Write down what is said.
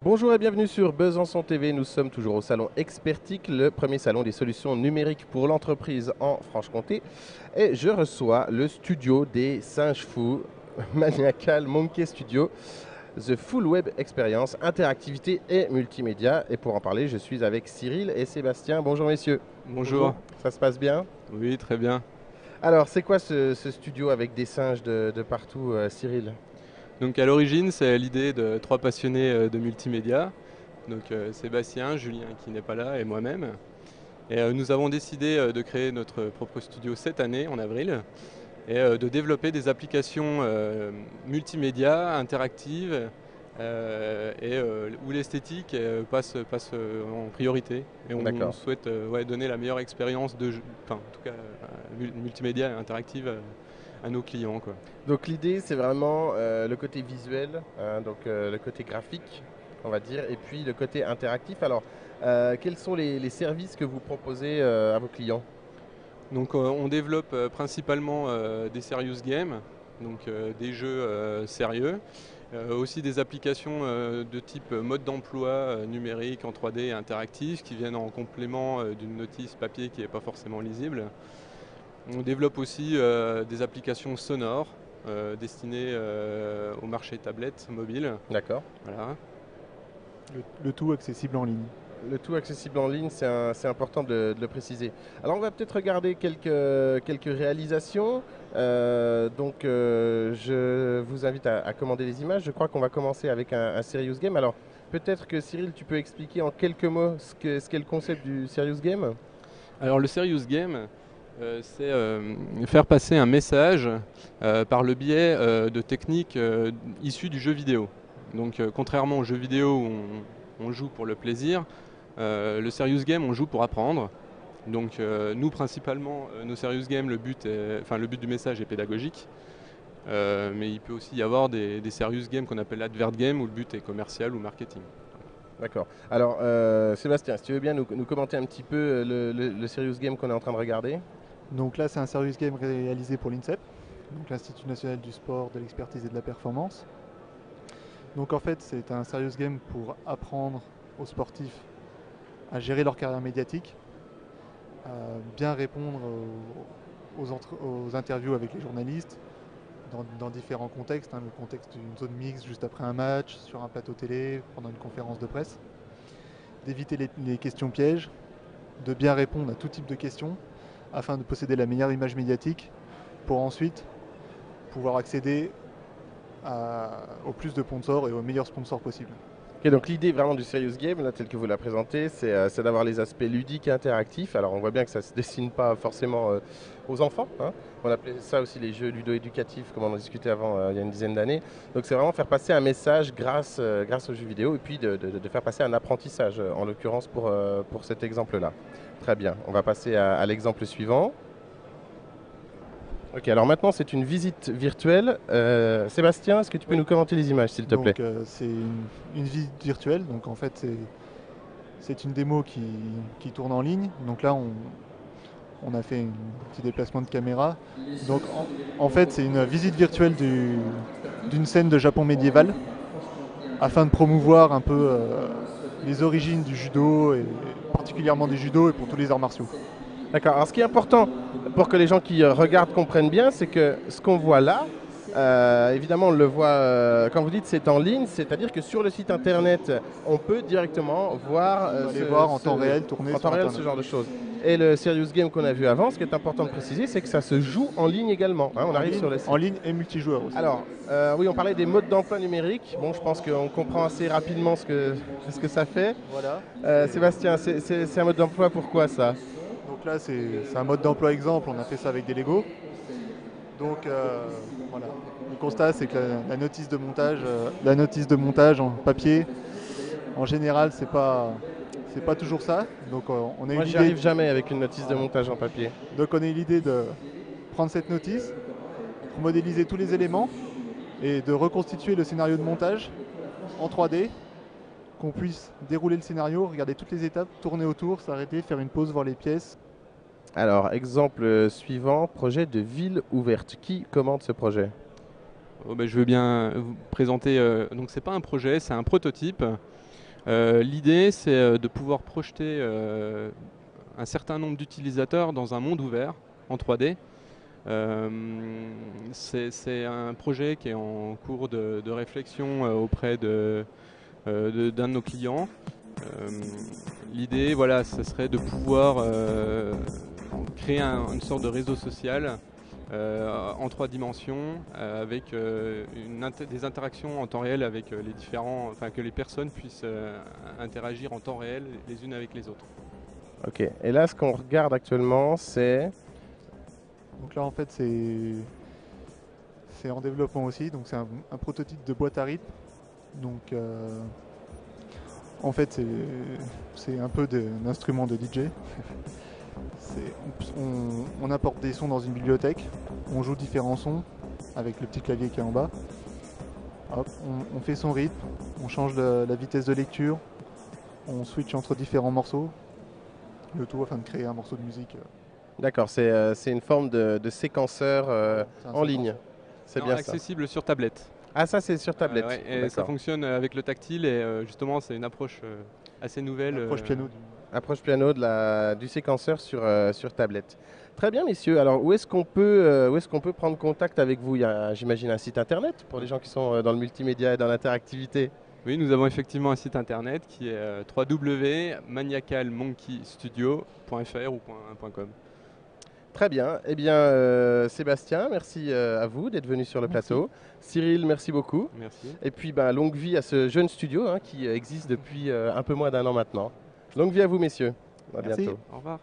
Bonjour et bienvenue sur Besançon TV. Nous sommes toujours au salon Expertique, le premier salon des solutions numériques pour l'entreprise en Franche-Comté. Et je reçois le studio des singes fous, Maniacal Monkey Studio, The Full Web Experience, interactivité et multimédia. Et pour en parler, je suis avec Cyril et Sébastien. Bonjour messieurs. Bonjour. Ça se passe bien? Oui, très bien. Alors, c'est quoi ce studio avec des singes de partout, Cyril? Donc à l'origine, c'est l'idée de trois passionnés de multimédia, donc Sébastien, Julien qui n'est pas là et moi-même. Et nous avons décidé de créer notre propre studio cette année, en avril, et de développer des applications multimédia, interactives, où l'esthétique passe en priorité. Et on D'accord. souhaite donner la meilleure expérience de jeu, enfin en tout cas multimédia et interactive à nos clients, quoi. Donc l'idée, c'est vraiment le côté visuel, hein, donc le côté graphique, on va dire, et puis le côté interactif. Alors, quels sont les services que vous proposez à vos clients? Donc on développe principalement des serious games, donc des jeux sérieux, aussi des applications de type mode d'emploi numérique en 3D et interactif qui viennent en complément d'une notice papier qui n'est pas forcément lisible. On développe aussi des applications sonores destinées au marché tablette mobile. D'accord. Voilà. Le tout accessible en ligne. Le tout accessible en ligne, c'est important de le préciser. Alors on va peut-être regarder quelques réalisations. Je vous invite à commander les images. Je crois qu'on va commencer avec un Serious Game. Alors peut-être que Cyril, tu peux expliquer en quelques mots ce qu'est le concept du Serious Game? Alors le serious game, c'est faire passer un message par le biais de techniques issues du jeu vidéo. Donc contrairement au jeu vidéo où on joue pour le plaisir, le serious game on joue pour apprendre. Donc nous principalement nos serious games, le but du message est pédagogique. Mais il peut aussi y avoir des serious games qu'on appelle advert game où le but est commercial ou marketing. D'accord. Alors Sébastien, si tu veux bien nous commenter un petit peu le Serious Game qu'on est en train de regarder. Donc là, c'est un service game réalisé pour l'INSEP, donc l'Institut national du sport, de l'expertise et de la performance. Donc en fait, c'est un serious game pour apprendre aux sportifs à gérer leur carrière médiatique, à bien répondre aux interviews avec les journalistes dans différents contextes, hein, le contexte d'une zone mixte juste après un match, sur un plateau télé, pendant une conférence de presse, d'éviter les questions pièges, de bien répondre à tout type de questions afin de posséder la meilleure image médiatique pour ensuite pouvoir accéder au plus de sponsors et aux meilleurs sponsors possibles. Ok, donc l'idée vraiment du Serious Game, là, tel que vous la présentez, c'est d'avoir les aspects ludiques et interactifs. Alors on voit bien que ça ne se destine pas forcément aux enfants, hein. On appelait ça aussi les jeux ludo-éducatifs, comme on en discutait avant il y a une dizaine d'années. Donc c'est vraiment faire passer un message grâce aux jeux vidéo et puis de faire passer un apprentissage, en l'occurrence pour cet exemple-là. Très bien, on va passer à l'exemple suivant. Ok, alors maintenant c'est une visite virtuelle. Sébastien, est-ce que tu peux nous commenter les images, s'il te plaît? Donc c'est une visite virtuelle, donc en fait c'est une démo qui tourne en ligne. Donc là on a fait un petit déplacement de caméra. Donc en fait c'est une visite virtuelle d'une scène de Japon médiéval afin de promouvoir un peu les origines du judo et particulièrement du judo et pour tous les arts martiaux. D'accord. Alors, ce qui est important pour que les gens qui regardent comprennent bien, c'est que ce qu'on voit là, évidemment, on le voit, quand vous dites c'est en ligne, c'est-à-dire que sur le site internet, on peut directement voir, On va aller voir en temps réel, tourner en sur temps réel Internet. ce genre de choses. Et le Serious Game qu'on a vu avant, ce qui est important de préciser, c'est que ça se joue en ligne également, hein. On arrive sur le site. En ligne et multijoueur aussi. Alors, oui, on parlait des modes d'emploi numériques. Bon, je pense qu'on comprend assez rapidement ce que ça fait. Voilà. Sébastien, c'est un mode d'emploi, pourquoi ça? Donc là, c'est un mode d'emploi exemple, on a fait ça avec des Lego. Donc voilà, le constat c'est que la notice de montage en papier, en général, c'est pas toujours ça. Donc on a eu Moi, j'y l'idée. arrive jamais avec une notice de Voilà. montage en papier. Donc on a eu l'idée de prendre cette notice, pour modéliser tous les éléments et de reconstituer le scénario de montage en 3D, qu'on puisse dérouler le scénario, regarder toutes les étapes, tourner autour, s'arrêter, faire une pause, voir les pièces. Alors, exemple suivant, projet de ville ouverte. Qui commande ce projet? Oh, ben, je veux bien vous présenter. Donc c'est pas un projet, c'est un prototype L'idée, c'est de pouvoir projeter un certain nombre d'utilisateurs dans un monde ouvert en 3D. C'est un projet qui est en cours de réflexion auprès d'un de nos clients. L'idée, voilà, ce serait de pouvoir créer une sorte de réseau social en 3 dimensions avec des interactions en temps réel avec les différents, enfin que les personnes puissent interagir en temps réel les unes avec les autres. Ok, et là ce qu'on regarde actuellement c'est... Donc là en fait c'est en développement aussi, donc c'est un prototype de boîte à rythme. Donc en fait c'est un peu un instrument de DJ. On apporte des sons dans une bibliothèque, on joue différents sons avec le petit clavier qui est en bas. Hop, on fait son rythme, on change la vitesse de lecture, on switch entre différents morceaux, le tout afin de créer un morceau de musique. D'accord, c'est une forme de séquenceur en ligne. C'est bien ça. Accessible sur tablette. Ah, ça c'est sur tablette. Ouais, et ça fonctionne avec le tactile et justement c'est une approche assez nouvelle. Approche piano. Approche piano du séquenceur sur tablette. Très bien messieurs, alors où est-ce qu'on peut prendre contact avec vous? Il y a, j'imagine, un site internet pour les gens qui sont dans le multimédia et dans l'interactivité. Oui, nous avons effectivement un site internet qui est www.maniacalmonkeystudio.fr ou .com. Très bien. Eh bien, Sébastien, merci à vous d'être venu sur le plateau. Cyril, merci beaucoup. Merci. Et puis, longue vie à ce jeune studio qui existe depuis un peu moins d'1 an maintenant. Longue vie à vous, messieurs. À bientôt. Au revoir.